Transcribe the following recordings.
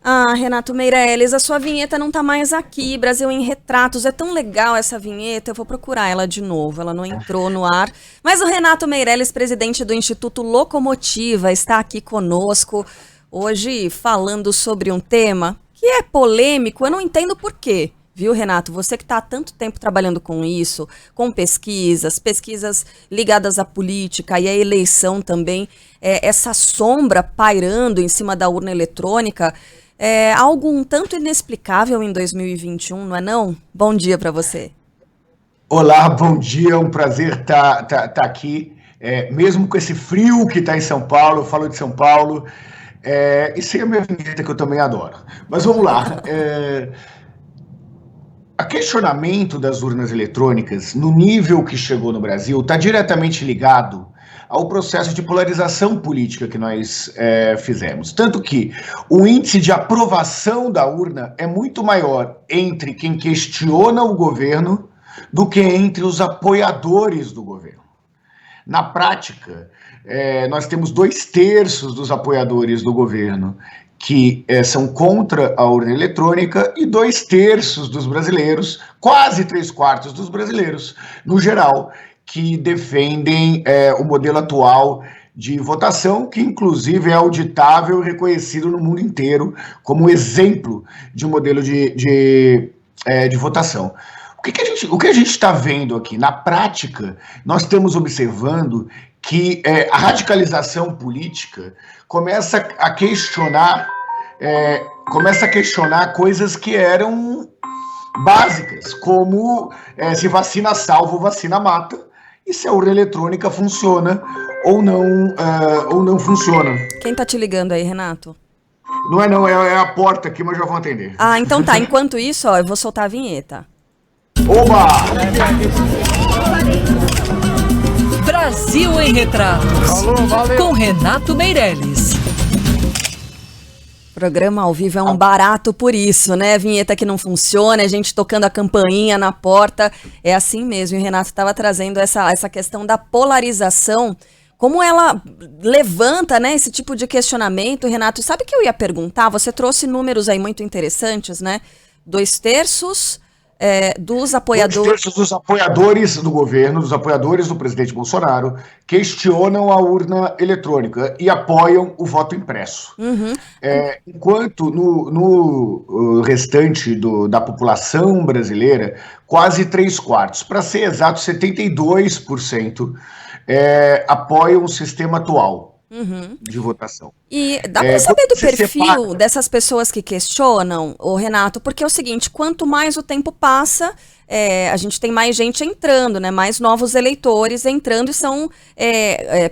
Ah, Renato Meirelles, a sua vinheta não tá mais aqui. Brasil em Retratos. É tão legal essa vinheta. Eu vou procurar ela de novo. Ela não entrou no ar. Mas o Renato Meirelles, presidente do Instituto Locomotiva, está aqui conosco hoje falando sobre um tema que é polêmico. Eu não entendo por quê. Viu, Renato? Você que está há tanto tempo trabalhando com isso, com pesquisas ligadas à política e à eleição também, essa sombra pairando em cima da urna eletrônica, é algo um tanto inexplicável em 2021, não é não? Bom dia para você. Olá, bom dia, é um prazer estar aqui, mesmo com esse frio que está em São Paulo, eu falo de São Paulo, e sem a minha vinheta que eu também adoro. Mas vamos lá. O questionamento das urnas eletrônicas, no nível que chegou no Brasil, está diretamente ligado ao processo de polarização política que nós fizemos. Tanto que o índice de aprovação da urna é muito maior entre quem questiona o governo do que entre os apoiadores do governo. Na prática, nós temos 2/3 dos apoiadores do governo que são contra a urna eletrônica e 2/3 dos brasileiros, quase 3/4 dos brasileiros, no geral, que defendem o modelo atual de votação, que inclusive é auditável e reconhecido no mundo inteiro como exemplo de modelo de votação. O que a gente está vendo aqui? Na prática, nós estamos observando que a radicalização política começa a questionar coisas que eram básicas, como se vacina salva ou vacina mata, e se a urna eletrônica funciona ou não funciona. Quem tá te ligando aí, Renato? Não, é a porta aqui, mas já vão atender. Ah, então tá. Enquanto isso, ó, eu vou soltar a vinheta. Oba! Brasil em Retratos. Alô, valeu. Com Renato Meirelles. Programa ao vivo é um barato por isso, né? Vinheta que não funciona, a gente tocando a campainha na porta. É assim mesmo. E o Renato estava trazendo essa questão da polarização, como ela levanta, né, esse tipo de questionamento. Renato, sabe o que eu ia perguntar? Você trouxe números aí muito interessantes, né? 2/3 dos apoiadores... 2/3 dos apoiadores do governo, dos apoiadores do presidente Bolsonaro, questionam a urna eletrônica e apoiam o voto impresso. Uhum. Enquanto no restante da população brasileira, quase 3/4, para ser exato, 72% apoiam o sistema atual. Uhum. De votação. E dá para saber do perfil dessas pessoas que questionam, ô Renato, porque é o seguinte, quanto mais o tempo passa, a gente tem mais gente entrando, né? Mais novos eleitores entrando e são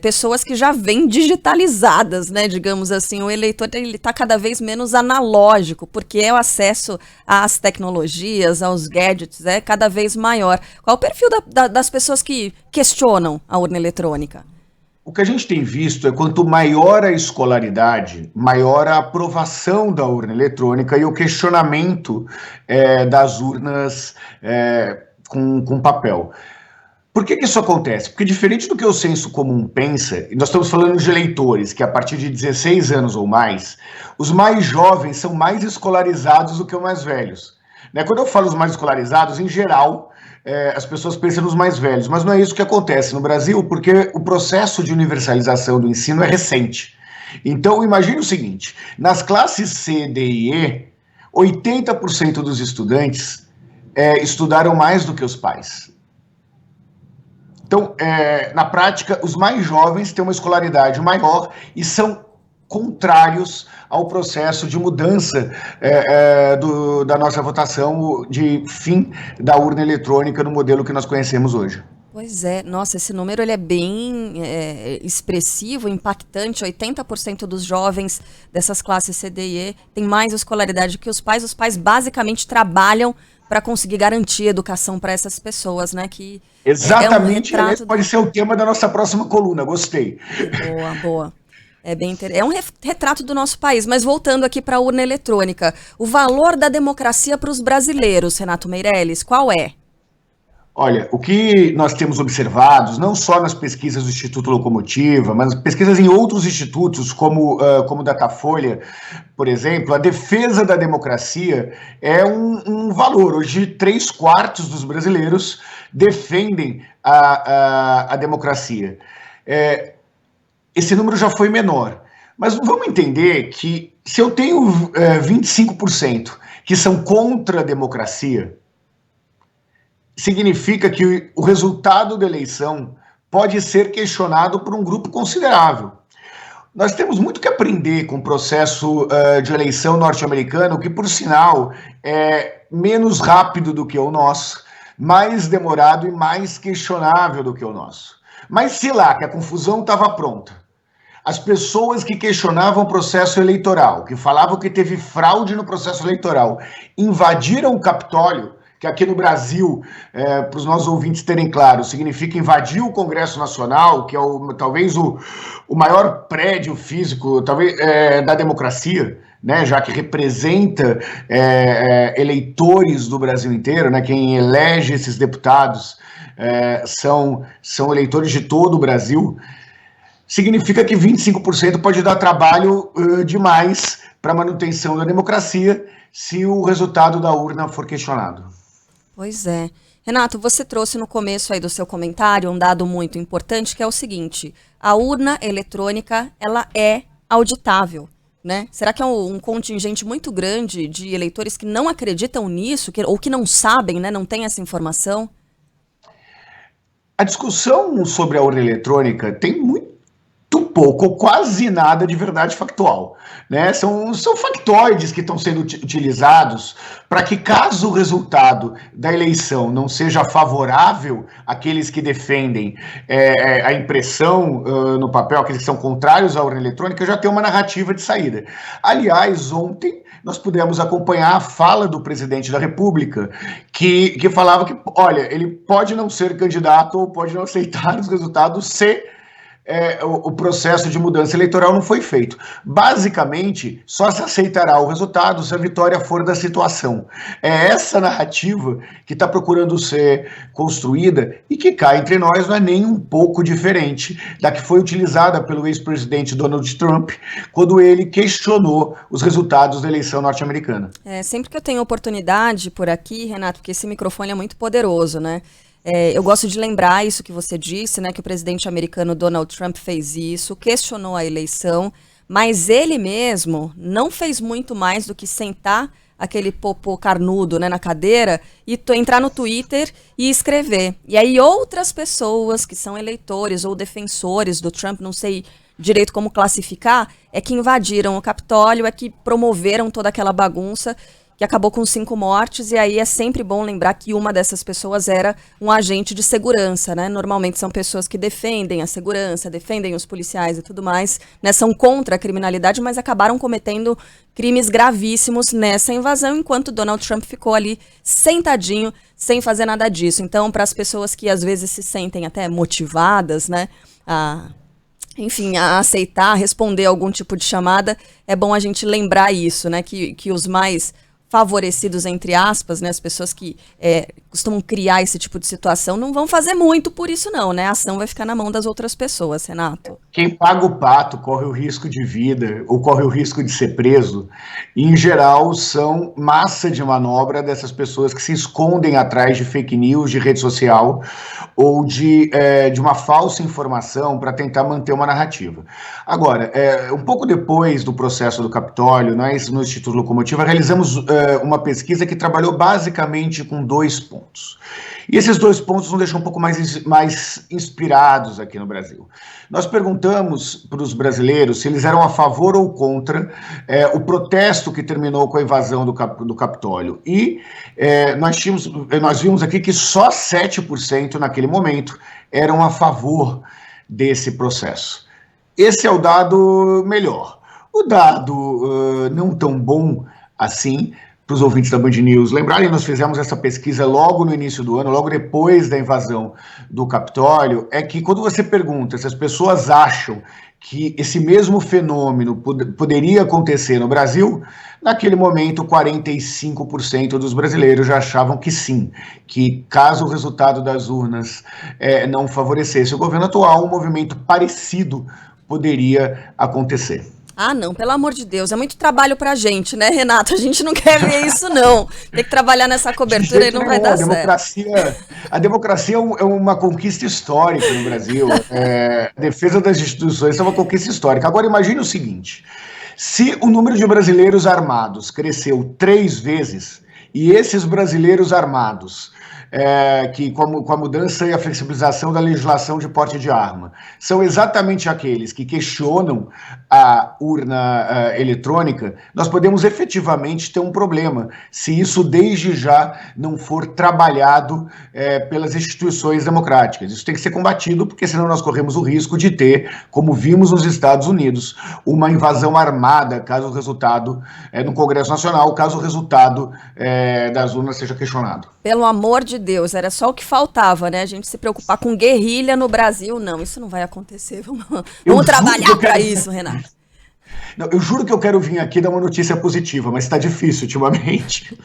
pessoas que já vêm digitalizadas, né? Digamos assim, o eleitor ele está cada vez menos analógico, porque o acesso às tecnologias, aos gadgets é cada vez maior. Qual o perfil das pessoas que questionam a urna eletrônica? O que a gente tem visto é quanto maior a escolaridade, maior a aprovação da urna eletrônica e o questionamento das urnas com papel. Por que isso acontece? Porque diferente do que o senso comum pensa, e nós estamos falando de eleitores que a partir de 16 anos ou mais, os mais jovens são mais escolarizados do que os mais velhos. Quando eu falo os mais escolarizados, em geral, as pessoas pensam nos mais velhos, mas não é isso que acontece no Brasil, porque o processo de universalização do ensino é recente. Então, imagine o seguinte, nas classes C, D e E, 80% dos estudantes estudaram mais do que os pais. Então, na prática, os mais jovens têm uma escolaridade maior e são contrários ao processo de mudança da nossa votação, de fim da urna eletrônica no modelo que nós conhecemos hoje. Pois é, nossa, esse número ele é bem expressivo, impactante. 80% dos jovens dessas classes C, D e E têm mais escolaridade que os pais basicamente trabalham para conseguir garantir educação para essas pessoas, né? Que exatamente, pode ser o tema da nossa próxima coluna, gostei. Boa. É um retrato do nosso país, mas voltando aqui para a urna eletrônica, o valor da democracia para os brasileiros, Renato Meirelles, qual é? Olha, o que nós temos observado, não só nas pesquisas do Instituto Locomotiva, mas pesquisas em outros institutos, como o Datafolha, por exemplo, a defesa da democracia é um valor. Hoje, 3/4 dos brasileiros defendem a democracia. Esse número já foi menor. Mas vamos entender que se eu tenho 25% que são contra a democracia, significa que o resultado da eleição pode ser questionado por um grupo considerável. Nós temos muito que aprender com o processo de eleição norte-americano, que, por sinal, é menos rápido do que o nosso, mais demorado e mais questionável do que o nosso. Mas se lá que a confusão estava pronta, as pessoas que questionavam o processo eleitoral, que falavam que teve fraude no processo eleitoral, invadiram o Capitólio, que aqui no Brasil, para os nossos ouvintes terem claro, significa invadir o Congresso Nacional, que é talvez o maior prédio físico da democracia, né, já que representa eleitores do Brasil inteiro, né, quem elege esses deputados são eleitores de todo o Brasil. Significa que 25% pode dar trabalho demais para a manutenção da democracia se o resultado da urna for questionado. Pois é. Renato, você trouxe no começo aí do seu comentário um dado muito importante, que é o seguinte: a urna eletrônica, ela é auditável, né? Será que é um contingente muito grande de eleitores que não acreditam nisso, ou que não sabem, né, não tem essa informação? A discussão sobre a urna eletrônica tem muito pouco ou quase nada de verdade factual, né? São factoides que estão sendo utilizados para que, caso o resultado da eleição não seja favorável àqueles que defendem a impressão no papel, aqueles que são contrários à urna eletrônica, já tem uma narrativa de saída. Aliás, ontem nós pudemos acompanhar a fala do presidente da República, que falava que, olha, ele pode não ser candidato ou pode não aceitar os resultados se o processo de mudança eleitoral não foi feito. Basicamente, só se aceitará o resultado se a vitória for da situação. É essa narrativa que está procurando ser construída e que, cá entre nós, não é nem um pouco diferente da que foi utilizada pelo ex-presidente Donald Trump quando ele questionou os resultados da eleição norte-americana. Sempre que eu tenho oportunidade por aqui, Renato, porque esse microfone é muito poderoso, né? Eu gosto de lembrar isso que você disse, né, que o presidente americano Donald Trump fez isso, questionou a eleição, mas ele mesmo não fez muito mais do que sentar aquele popô carnudo, né, na cadeira e entrar no Twitter e escrever. E aí outras pessoas que são eleitores ou defensores do Trump, não sei direito como classificar, é que invadiram o Capitólio, é que promoveram toda aquela bagunça que acabou com 5 mortes, e aí é sempre bom lembrar que uma dessas pessoas era um agente de segurança, né? Normalmente são pessoas que defendem a segurança, defendem os policiais e tudo mais, né? São contra a criminalidade, mas acabaram cometendo crimes gravíssimos nessa invasão, enquanto Donald Trump ficou ali sentadinho, sem fazer nada disso. Então, para as pessoas que às vezes se sentem até motivadas, né, a aceitar, responder algum tipo de chamada, é bom a gente lembrar isso, né? Que os mais favorecidos, entre aspas, né, as pessoas que costumam criar esse tipo de situação, não vão fazer muito por isso não, né? A ação vai ficar na mão das outras pessoas, Renato. Quem paga o pato corre o risco de vida ou corre o risco de ser preso, e, em geral, são massa de manobra dessas pessoas que se escondem atrás de fake news, de rede social ou de uma falsa informação para tentar manter uma narrativa. Agora, um pouco depois do processo do Capitólio, nós no Instituto Locomotiva realizamos uma pesquisa que trabalhou basicamente com 2 pontos. E esses 2 pontos nos deixam um pouco mais inspirados aqui no Brasil. Nós perguntamos para os brasileiros se eles eram a favor ou contra o protesto que terminou com a invasão do Capitólio. E nós vimos aqui que só 7% naquele momento eram a favor desse processo. Esse é o dado melhor. O dado não tão bom assim, para os ouvintes da Band News lembrarem, nós fizemos essa pesquisa logo no início do ano, logo depois da invasão do Capitólio, é que quando você pergunta se as pessoas acham que esse mesmo fenômeno poderia acontecer no Brasil, naquele momento 45% dos brasileiros já achavam que sim, que caso o resultado das urnas não favorecesse o governo atual, um movimento parecido poderia acontecer. Ah, não, pelo amor de Deus, é muito trabalho pra gente, né, Renato? A gente não quer ver isso, não. Tem que trabalhar nessa cobertura e não vai dar certo. A democracia é uma conquista histórica no Brasil. A defesa das instituições é uma conquista histórica. Agora, imagine o seguinte, se o número de brasileiros armados cresceu 3 vezes, e esses brasileiros armados, que com a mudança e a flexibilização da legislação de porte de arma, são exatamente aqueles que questionam a urna eletrônica, nós podemos efetivamente ter um problema, se isso desde já não for trabalhado pelas instituições democráticas. Isso tem que ser combatido, porque senão nós corremos o risco de ter, como vimos nos Estados Unidos, uma invasão armada, caso o resultado, no Congresso Nacional, caso o resultado das urnas seja questionado. Pelo amor de Deus, era só o que faltava, né? A gente se preocupar com guerrilha no Brasil. Não, isso não vai acontecer. Vamos trabalhar para isso, Renato. Não, eu juro que eu quero vir aqui dar uma notícia positiva, mas está difícil ultimamente.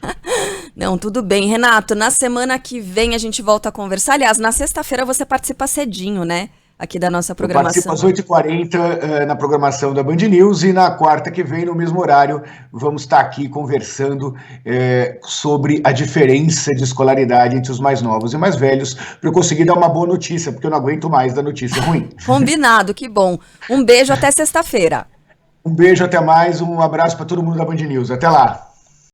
Não, tudo bem. Renato, na semana que vem a gente volta a conversar. Aliás, na sexta-feira você participa cedinho, né? Aqui da nossa programação. Eu participo às 8h40 na programação da Band News, e na quarta que vem, no mesmo horário, vamos estar aqui conversando sobre a diferença de escolaridade entre os mais novos e mais velhos, para eu conseguir dar uma boa notícia, porque eu não aguento mais da notícia ruim. Combinado, que bom. Um beijo, até sexta-feira. Um beijo, até mais, um abraço para todo mundo da Band News. Até lá.